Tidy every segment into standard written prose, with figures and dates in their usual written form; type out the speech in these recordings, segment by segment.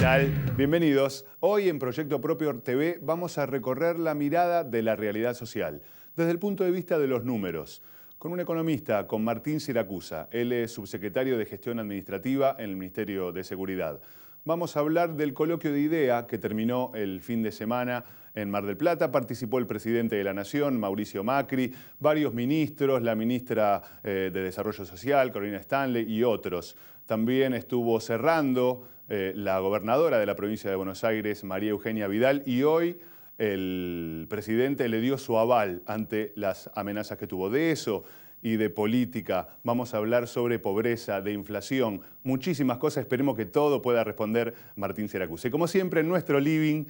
tal? Bienvenidos. Hoy en Proyecto Propio TV vamos a recorrer la mirada de la realidad social desde el punto de vista de los números, con un economista, con Martín Siracusa. Él es subsecretario de Gestión Administrativa en el Ministerio de Seguridad. Vamos a hablar del coloquio de IDEA que terminó el fin de semana en Mar del Plata. Participó el presidente de la Nación, Mauricio Macri, varios ministros, la ministra de Desarrollo Social, Carolina Stanley, y otros. También estuvo cerrando la gobernadora de la provincia de Buenos Aires, María Eugenia Vidal, y hoy el presidente le dio su aval ante las amenazas que tuvo. De eso y de política vamos a hablar, sobre pobreza, de inflación, muchísimas cosas. Esperemos que todo pueda responder Martín Siracusa. Y como siempre, en nuestro living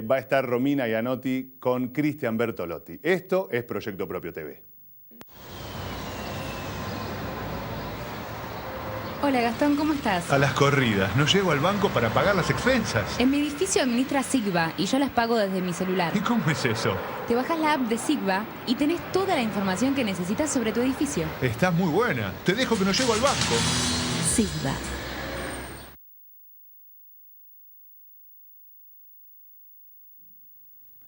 va a estar Romina Ianotti con Cristian Bertolotti. Esto es Proyecto Propio TV. Hola Gastón, ¿cómo estás? A las corridas, no llego al banco para pagar las expensas. En mi edificio administra Sigva y yo las pago desde mi celular. ¿Y cómo es eso? Te bajas la app de Sigva y tenés toda la información que necesitas sobre tu edificio. Estás muy buena. Te dejo que no llego al banco. Sigva.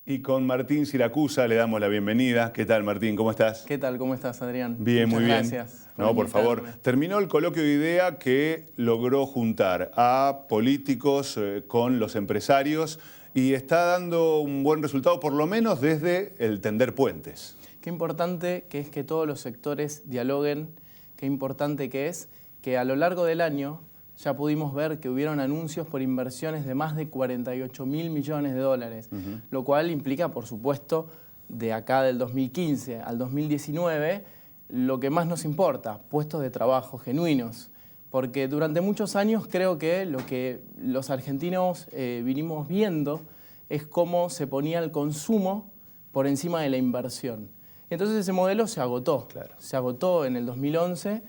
Y con Martín Siracusa le damos la bienvenida. ¿Qué tal, Martín? ¿Cómo estás? ¿Qué tal? ¿Cómo estás, Adrián? Bien, muy bien. Gracias. No, por favor. Terminó el coloquio de IDEA que logró juntar a políticos con los empresarios y está dando un buen resultado, por lo menos desde el tender puentes. Qué importante que es que todos los sectores dialoguen, qué importante que es que a lo largo del año ya pudimos ver que hubieron anuncios por inversiones de más de 48.000 millones de dólares, lo cual implica, por supuesto, de acá del 2015 al 2019, lo que más nos importa, puestos de trabajo genuinos. Porque durante muchos años creo que lo que los argentinos vinimos viendo es cómo se ponía el consumo por encima de la inversión. Entonces ese modelo se agotó. Claro. Se agotó en el 2011.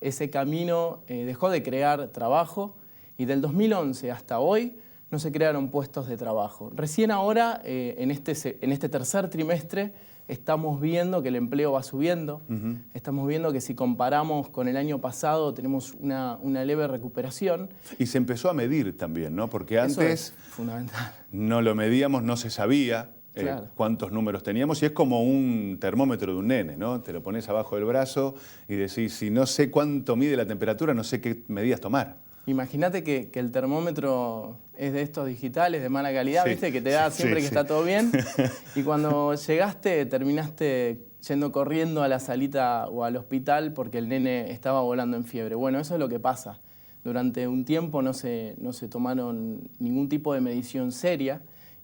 Ese camino dejó de crear trabajo y del 2011 hasta hoy no se crearon puestos de trabajo. Recién ahora, en este tercer trimestre, estamos viendo que el empleo va subiendo. Estamos viendo que si comparamos con el año pasado tenemos una leve recuperación. Y se empezó a medir también, ¿no? Porque Eso antes es fundamental. no lo medíamos, no se sabía. Claro. Cuántos números teníamos, y es como un termómetro de un nene, ¿no? Te lo pones abajo del brazo y decís, si no sé cuánto mide la temperatura, no sé qué medidas tomar. Imagínate que el termómetro es de estos digitales de mala calidad, Sí, ¿viste? Que te da siempre que está todo bien. Y cuando llegaste, terminaste yendo corriendo a la salita o al hospital porque el nene estaba volando en fiebre. Bueno, eso es lo que pasa. Durante un tiempo no se tomaron ningún tipo de medición seria.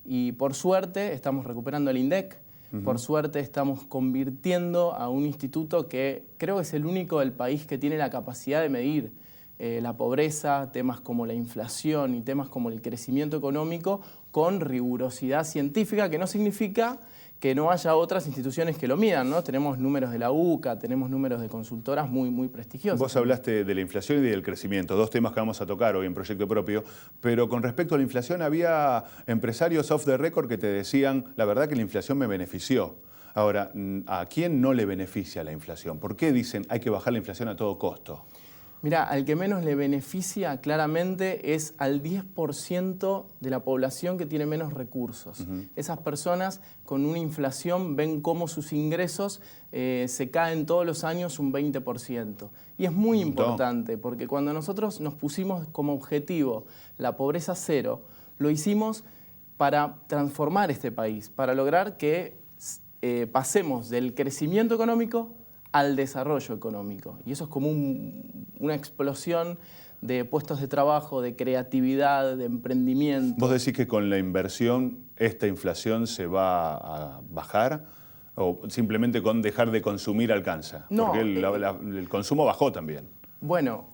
Y por suerte estamos recuperando el INDEC, por suerte estamos convirtiendo a un instituto que creo que es el único del país que tiene la capacidad de medir la pobreza, temas como la inflación y temas como el crecimiento económico con rigurosidad científica, que no significa que no haya otras instituciones que lo midan, ¿no? Tenemos números de la UCA, tenemos números de consultoras muy prestigiosas. Vos hablaste de la inflación y del crecimiento, dos temas que vamos a tocar hoy en Proyecto Propio, pero con respecto a la inflación había empresarios off the record que te decían, la verdad que la inflación me benefició. Ahora, ¿a quién no le beneficia la inflación? ¿Por qué dicen hay que bajar la inflación a todo costo? Mirá, al que menos le beneficia claramente es al 10% de la población que tiene menos recursos. Esas personas con una inflación ven cómo sus ingresos se caen todos los años un 20%. Y es muy importante porque cuando nosotros nos pusimos como objetivo la pobreza cero, lo hicimos para transformar este país, para lograr que pasemos del crecimiento económico al desarrollo económico. Y eso es como una explosión de puestos de trabajo, de creatividad, de emprendimiento. ¿Vos decís que con la inversión esta inflación se va a bajar o simplemente con dejar de consumir alcanza? No, porque el consumo bajó también. Bueno,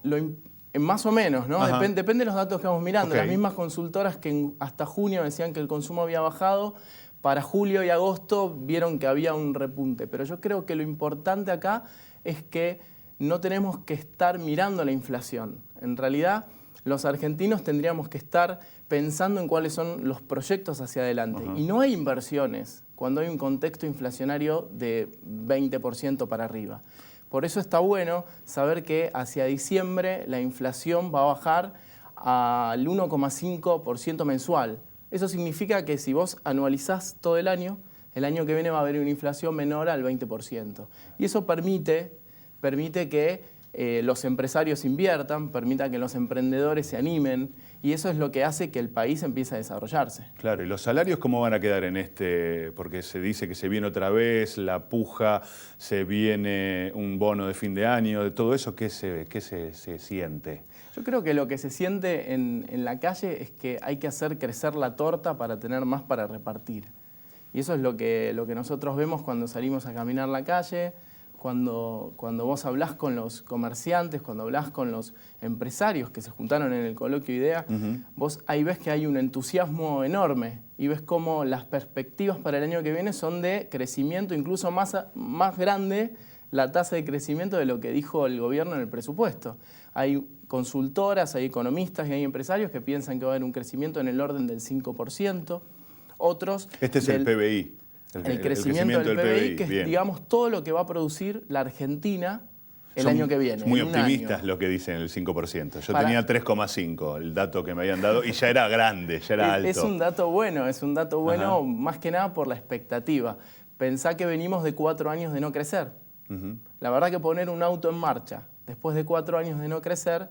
más o menos, ¿no? Depende de los datos que vamos mirando. Okay. Las mismas consultoras que hasta junio decían que el consumo había bajado, para julio y agosto vieron que había un repunte. Pero yo creo que lo importante acá es que no tenemos que estar mirando la inflación. En realidad, los argentinos tendríamos que estar pensando en cuáles son los proyectos hacia adelante. Y no hay inversiones cuando hay un contexto inflacionario de 20% para arriba. Por eso está bueno saber que hacia diciembre la inflación va a bajar al 1,5% mensual. Eso significa que si vos anualizás todo el año que viene va a haber una inflación menor al 20%. Y eso permite que los empresarios inviertan, permita que los emprendedores se animen, y eso es lo que hace que el país empiece a desarrollarse. Claro, ¿y los salarios cómo van a quedar en este? Porque se dice que se viene otra vez, la puja, se viene un bono de fin de año, de todo eso, ¿qué se siente? Yo creo que lo que se siente en la calle es que hay que hacer crecer la torta para tener más para repartir. Y eso es lo que nosotros vemos cuando salimos a caminar la calle, cuando vos hablás con los comerciantes, cuando hablás con los empresarios que se juntaron en el coloquio IDEA, vos ahí ves que hay un entusiasmo enorme y ves cómo las perspectivas para el año que viene son de crecimiento incluso más grande la tasa de crecimiento de lo que dijo el gobierno en el presupuesto. Hay consultoras, hay economistas y hay empresarios que piensan que va a haber un crecimiento en el orden del 5%. Otros... Este es el PBI. El crecimiento del PBI, que es, digamos, todo lo que va a producir la Argentina el año que viene. Muy optimistas lo que dicen, el 5%. Yo tenía 3,5, el dato que me habían dado, y ya era grande, ya era alto. Es un dato bueno más que nada por la expectativa. Pensá que venimos de 4 años de no crecer. La verdad que poner un auto en marcha después de 4 años de no crecer,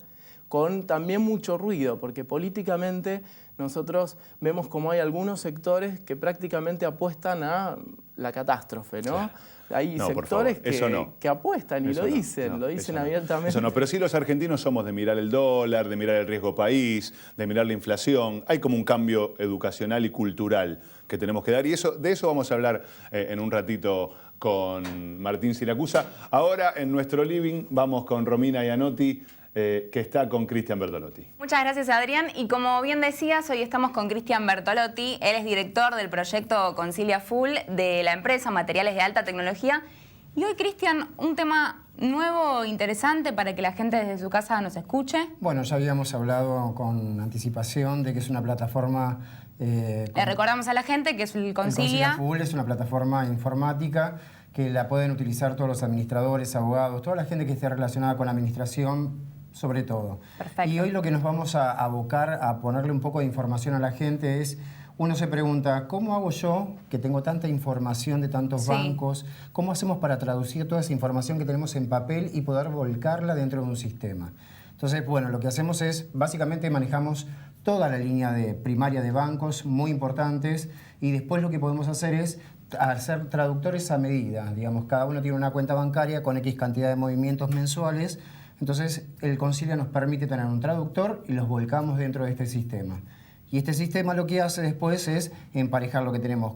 con también mucho ruido, porque políticamente nosotros vemos como hay algunos sectores que prácticamente apuestan a la catástrofe, ¿no? Claro. Hay sectores que apuestan y lo dicen abiertamente. Eso no, pero sí los argentinos somos de mirar el dólar, de mirar el riesgo país, de mirar la inflación. Hay como un cambio educacional y cultural que tenemos que dar, y de eso vamos a hablar en un ratito con Martín Siracusa. Ahora en nuestro living vamos con Romina Iannotti, que está con Cristian Bertolotti. Muchas gracias, Adrián. Y como bien decías, hoy estamos con Cristian Bertolotti. Él es director del proyecto Concilia Full de la empresa Materiales de Alta Tecnología. Y hoy, Cristian, un tema nuevo, interesante para que la gente desde su casa nos escuche. Bueno, ya habíamos hablado con anticipación de que es una plataforma... Le recordamos a la gente que es el Concilia. El Concilia Full es una plataforma informática que la pueden utilizar todos los administradores, abogados, toda la gente que esté relacionada con la administración, sobre todo. Perfecto. Y hoy lo que nos vamos a abocar a ponerle un poco de información a la gente es, uno se pregunta, ¿cómo hago yo, que tengo tanta información de tantos bancos, cómo hacemos para traducir toda esa información que tenemos en papel y poder volcarla dentro de un sistema? Entonces, bueno, lo que hacemos es, básicamente manejamos toda la línea primaria de bancos, muy importantes, y después lo que podemos hacer es hacer traductores a medida. Digamos, cada uno tiene una cuenta bancaria con X cantidad de movimientos mensuales. Entonces, el Concilia nos permite tener un traductor y los volcamos dentro de este sistema. Y este sistema lo que hace después es emparejar lo que tenemos,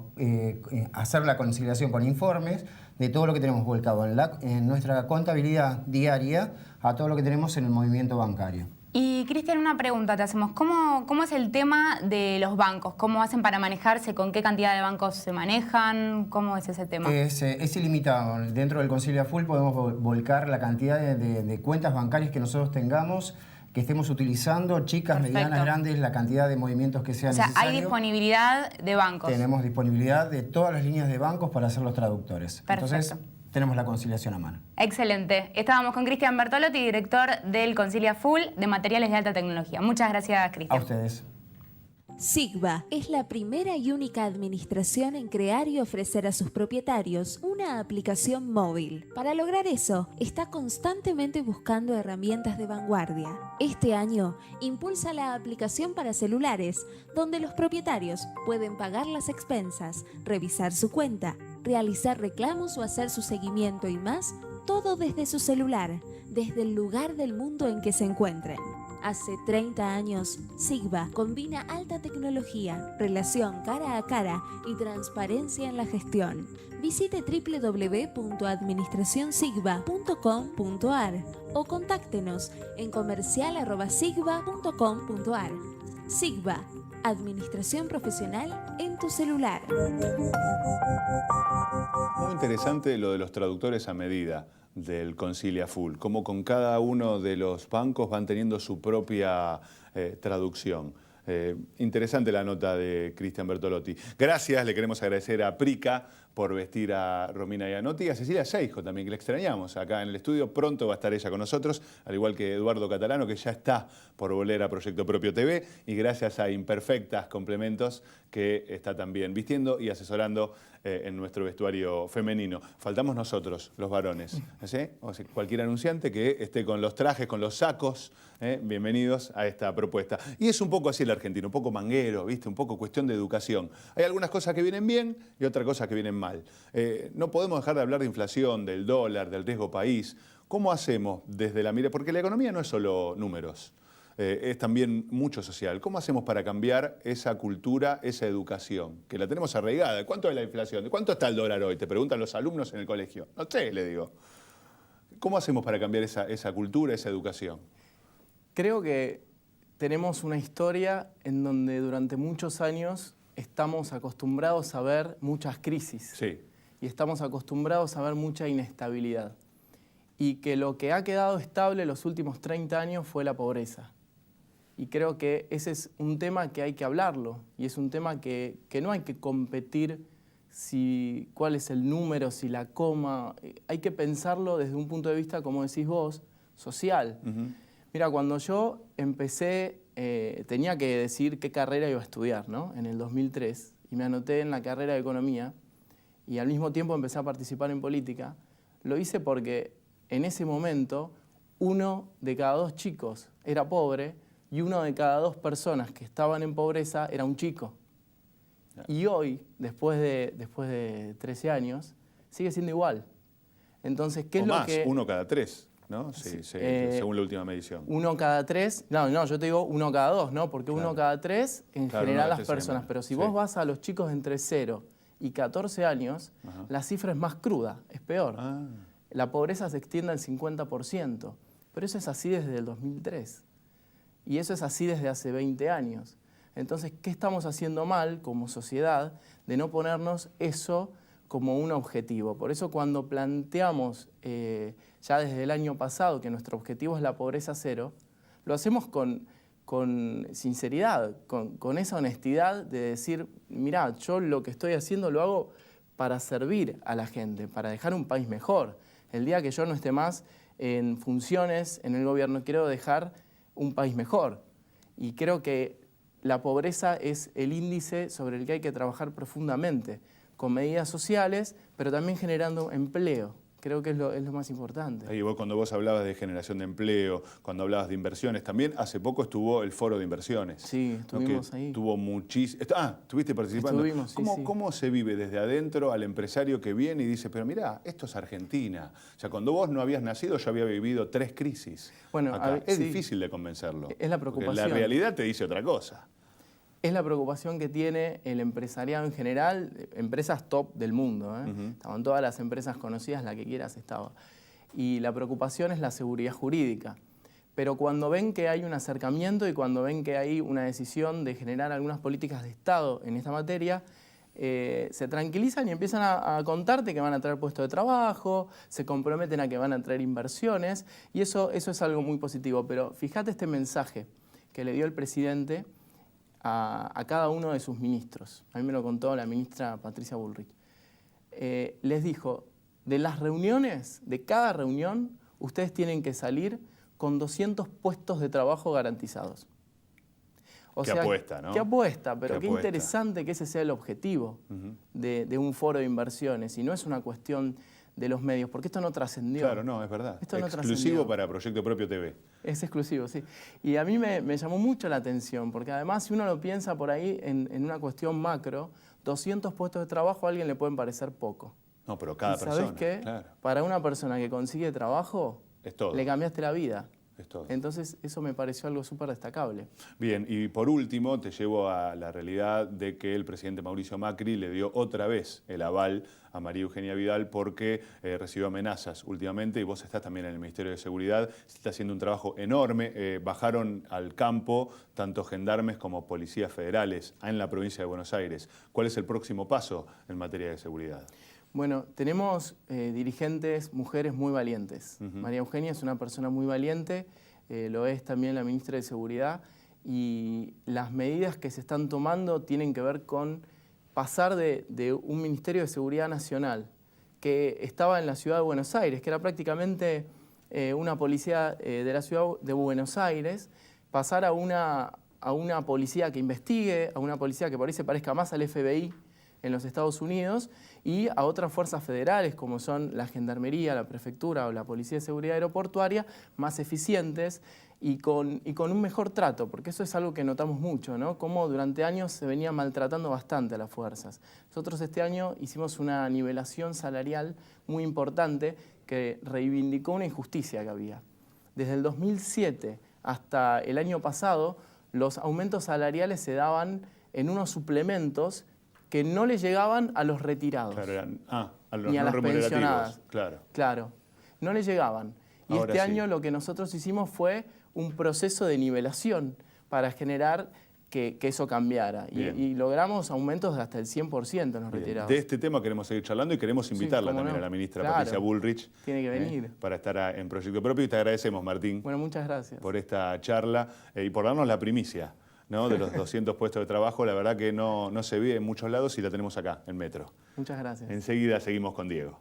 hacer la conciliación con informes de todo lo que tenemos volcado en nuestra contabilidad diaria a todo lo que tenemos en el movimiento bancario. Y, Cristian, una pregunta te hacemos. ¿Cómo es el tema de los bancos? ¿Cómo hacen para manejarse? ¿Con qué cantidad de bancos se manejan? ¿Cómo es ese tema? Es ilimitado. Dentro del Concilia Full podemos volcar la cantidad de cuentas bancarias que nosotros tengamos, que estemos utilizando, chicas, medianas, grandes, la cantidad de movimientos que sea necesario. O sea, hay disponibilidad de bancos. Tenemos disponibilidad de todas las líneas de bancos para hacer los traductores. Perfecto. Entonces, tenemos la conciliación a mano. Excelente. Estábamos con Cristian Bertolotti, director del Concilia Full de Materiales de Alta Tecnología. Muchas gracias, Cristian. A ustedes. SIGBA es la primera y única administración en crear y ofrecer a sus propietarios una aplicación móvil. Para lograr eso, está constantemente buscando herramientas de vanguardia. Este año, impulsa la aplicación para celulares, donde los propietarios pueden pagar las expensas, revisar su cuenta, realizar reclamos o hacer su seguimiento y más, todo desde su celular, desde el lugar del mundo en que se encuentren. Hace 30 años, SIGBA combina alta tecnología, relación cara a cara y transparencia en la gestión. Visite www.administracionsigba.com.ar o contáctenos en comercial@sigba.com.ar. SIGBA, administración profesional en tu celular. Muy interesante lo de los traductores a medida del Concilia Full, cómo con cada uno de los bancos van teniendo su propia traducción. Interesante la nota de Cristian Bertolotti. Gracias, le queremos agradecer a Prica por vestir a Romina Iannotti y a Cecilia Seijo también, que la extrañamos acá en el estudio. Pronto va a estar ella con nosotros, al igual que Eduardo Catalano, que ya está por volver a Proyecto Propio TV, y gracias a Imperfectas Complementos, que está también vistiendo y asesorando en nuestro vestuario femenino. Faltamos nosotros, los varones, ¿sí? O sea, cualquier anunciante que esté con los trajes, con los sacos, bienvenidos a esta propuesta. Y es un poco así el argentino, un poco manguero, ¿viste? Un poco cuestión de educación. Hay algunas cosas que vienen bien y otras cosas que vienen mal. No podemos dejar de hablar de inflación, del dólar, del riesgo país. ¿Cómo hacemos desde la mirada? Porque la economía no es solo números. Es también mucho social. ¿Cómo hacemos para cambiar esa cultura, esa educación? Que la tenemos arraigada. ¿Cuánto es la inflación? ¿De cuánto está el dólar hoy? Te preguntan los alumnos en el colegio. No sé, le digo. ¿Cómo hacemos para cambiar esa cultura, esa educación? Creo que tenemos una historia en donde durante muchos años estamos acostumbrados a ver muchas crisis. Sí. Y estamos acostumbrados a ver mucha inestabilidad. Y que lo que ha quedado estable los últimos 30 años fue la pobreza. Y creo que ese es un tema que hay que hablarlo, y es un tema que no hay que competir cuál es el número, si la coma. Hay que pensarlo desde un punto de vista, como decís vos, social. Mira, cuando yo empecé, tenía que decidir qué carrera iba a estudiar, ¿no? En el 2003, y me anoté en la carrera de Economía, y al mismo tiempo empecé a participar en política. Lo hice porque en ese momento 1 de cada 2 chicos era pobre, y 1 de cada 2 personas que estaban en pobreza era un chico. Y hoy, después de 13 años, sigue siendo igual. Entonces, ¿qué es lo que...? 1 cada 3, ¿no? Sí, según la última medición. 1 cada 3, no, yo te digo 1 cada 2, ¿no? Porque 1 cada 3 en general las personas. Pero si vos vas a los chicos entre 0 y 14 años, la cifra es más cruda, es peor. La pobreza se extiende al 50%. Pero eso es así desde el 2003. Y eso es así desde hace 20 años. Entonces, ¿qué estamos haciendo mal como sociedad de no ponernos eso como un objetivo? Por eso cuando planteamos ya desde el año pasado que nuestro objetivo es la pobreza cero, lo hacemos con sinceridad, con esa honestidad de decir, mirá, yo lo que estoy haciendo lo hago para servir a la gente, para dejar un país mejor. El día que yo no esté más en funciones en el gobierno, quiero dejar un país mejor. Y creo que la pobreza es el índice sobre el que hay que trabajar profundamente, con medidas sociales, pero también generando empleo. Creo que es lo más importante. Ahí cuando vos hablabas de generación de empleo, cuando hablabas de inversiones, también hace poco estuvo el Foro de Inversiones. Sí, estuvimos ahí. Tuvo muchísimo... ¿Estuviste participando? Estuvimos, sí, sí. ¿Cómo se vive desde adentro al empresario que viene y dice, pero mirá, esto es Argentina? O sea, cuando vos no habías nacido, yo había vivido 3 crisis. Bueno, acá. Es sí. difícil de convencerlo. Es la preocupación. Porque la realidad te dice otra cosa. Es la preocupación que tiene el empresariado en general, empresas top del mundo. Estaban todas las empresas conocidas, la que quieras estaba. Y la preocupación es la seguridad jurídica. Pero cuando ven que hay un acercamiento y cuando ven que hay una decisión de generar algunas políticas de Estado en esta materia, se tranquilizan y empiezan a contarte que van a traer puestos de trabajo, se comprometen a que van a traer inversiones, y eso es algo muy positivo. Pero fíjate este mensaje que le dio el presidente a cada uno de sus ministros. A mí me lo contó la ministra Patricia Bullrich. Les dijo, de las reuniones, de cada reunión, ustedes tienen que salir con 200 puestos de trabajo garantizados. Qué apuesta, ¿no? Qué apuesta, pero qué apuesta. Interesante que ese sea el objetivo de un foro de inversiones, y no es una cuestión de los medios, porque esto no trascendió. Claro, no, es verdad. Esto no exclusivo trascendió. para Proyecto Propio TV. Es exclusivo, sí. Y a mí me llamó mucho la atención, porque además si uno lo piensa por ahí en una cuestión macro, 200 puestos de trabajo a alguien le pueden parecer poco. No, pero cada persona. ¿Sabés qué? Claro. Para una persona que consigue trabajo, Es todo. le cambiaste la vida. Es todo. Entonces eso me pareció algo súper destacable. Bien, y por último te llevo a la realidad de que el presidente Mauricio Macri le dio otra vez el aval a María Eugenia Vidal porque recibió amenazas últimamente, y vos estás también en el Ministerio de Seguridad, se está haciendo un trabajo enorme. Bajaron al campo tanto gendarmes como policías federales en la provincia de Buenos Aires. ¿Cuál es el próximo paso en materia de seguridad? Bueno, tenemos dirigentes, mujeres muy valientes. María Eugenia es una persona muy valiente, lo es también la ministra de Seguridad, y las medidas que se están tomando tienen que ver con pasar de un Ministerio de Seguridad Nacional que estaba en la ciudad de Buenos Aires, que era prácticamente una policía de la ciudad de Buenos Aires, pasar a una policía que investigue, a una policía que por ahí se parezca más al FBI en los Estados Unidos y a otras fuerzas federales como son la Gendarmería, la Prefectura o la Policía de Seguridad Aeroportuaria, más eficientes y con un mejor trato, porque eso es algo que notamos mucho, ¿no? Cómo durante años se venía maltratando bastante a las fuerzas. Nosotros este año hicimos una nivelación salarial muy importante que reivindicó una injusticia que había. Desde el 2007 hasta el año pasado, los aumentos salariales se daban en unos suplementos que no le llegaban a los retirados. Claro, a los ni a no las remunerativos. pensionadas. Claro. No le llegaban. Y Ahora este sí. año lo que nosotros hicimos fue un proceso de nivelación para generar que eso cambiara. Y logramos aumentos de hasta el 100% en los retirados. De este tema queremos seguir charlando y queremos invitarla cómo también no. a la ministra Claro. Patricia Bullrich. Tiene que venir. Para estar en Proyecto Propio. Y te agradecemos, Martín, Bueno, muchas gracias. por esta charla y por darnos la primicia, ¿no? De los 200 puestos de trabajo. La verdad que no se ve en muchos lados y la tenemos acá, en Metro. Muchas gracias. Enseguida seguimos con Diego.